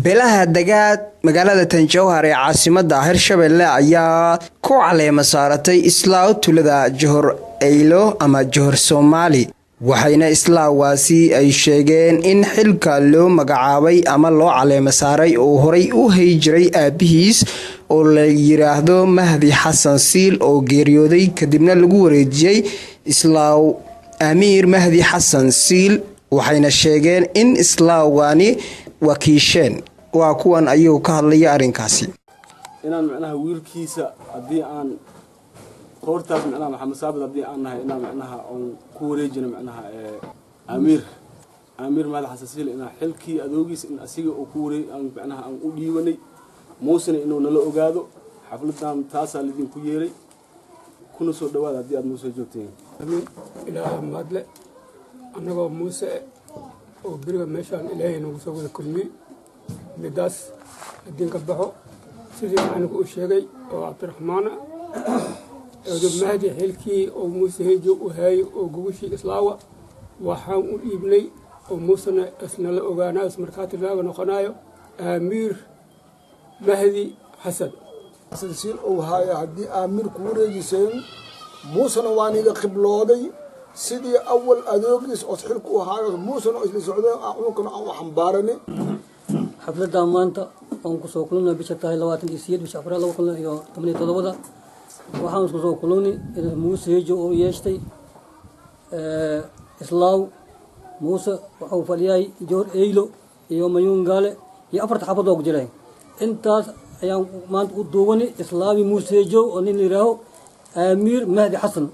beelaha dagaad magaalada Tanjawhar ee caasimadda Hirshabelle ayaa ku caleema saaratay islaaw tulada Johor Eylo ama Johor Somali waxayna islaawaasi ay sheegeen in xilka loo magacaabay ama loo caleema saaray oo horay u hayjiray aabihiis oo la yiraahdo Mahdi Xasan Siil oo geeriyooday kadibna lagu wareejiyay islaaw Amiir Mahdi Xasan Siil waxayna sheegeen in islaawani wakiisheen waa kuwan ayuu ka hadlaya arinkaasi inaan macnaha wiilkiisa hadii aan qoortaas macnaha Maxamed Saabid hadii aan nahay inaan macnaha oo ku wareejino macnaha Amiir Mahdi Xasan Siil inaan xilkii adoogiis in asiga oo ku wareey aan macnaha aan u dhiibanay muusina inuu nala ogaado xafladan taas lidin ku yeeray kuna soo dhawaad hadii aad muuse joogteen ilaahay madle anagoo muuse oo biriga meeshaan ilaahay nagu soo wada kulmiyay midaas dinka baxo sidii aan ku sheegay oo Cabdiraxmaan oo Mahdi xilkii oo muuse heejo u hay oo guushi islaawa waxaan u dhiibnay oo muusana isna la ogaanayo markaati laga noqonayo Amiir Mahdi Xasan Siil oo hay hadii Amiir ku wareejisay muusana waaniga qiblooday sidii awal adoogis oo xilku u haayo muusana isla socdeen aan u xambaarnay xafladda maanta aan ku soo kulnay bisha 28 bisha April 2017 waxaan ku soo kulnay muuse heejo oo yeeshtay islaaw muuse wuxuu fadhiyay Johor Eylo iyo Mayuun Gaale iyo afarta xabad oo jiray intaas ayaan maanta u duubanay islaawi muuse heejo oo nin yiraahdo Amiir Mahdi Xasan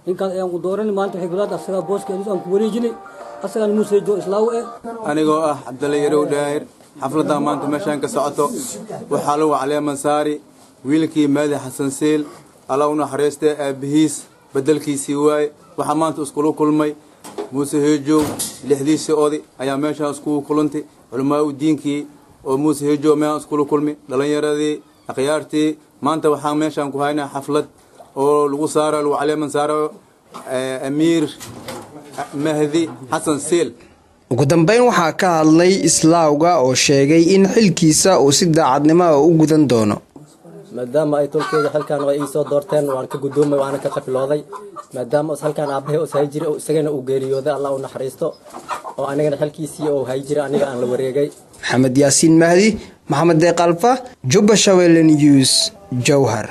inkaan ayaan ku dooranay maanta xiglaad asaga booska aan ku wareejinay asagan muuse heejo islaaw anigoo ah Cabdulla Yarow Daahir xafladda maanta meeshaan ka socoto waxa lagu caleema saari wiilkii Mahdi Xasan Siil Allah u naxariistay aabihiis bedelkiisii waay waxa maanta isku kulmay muuse heejo lixdiisi oodi ayaa meeshaan isku kulantay culimaa u diinkii oo muuse heejo meeshaan isku kulmay dhalinyaradii aqyaartii maanta waxaan meeshaan ku haynaa xaflad oo lagu saaro lagu caleema saaro Amiir Mahdi Xasan Siil ugu dambeyn waxaa ka hadlay islaawga oo sheegay in xilkiisa uu si daacadnimo u gudan doono maadaama ay tolkeeda halkaan way soo doorteen waan ka gudoomay waan ka qabilooday maadaama halkaan aabahay oo sayjiri oo isagana uu geeriyooday Allah u naxariisto oo anigana xilkiisii oo hayjiri aniga aan la wareegay Maxamed Yaasiin Mahdi Maxamed Deeqalfa Juba Shawele News Jowhar.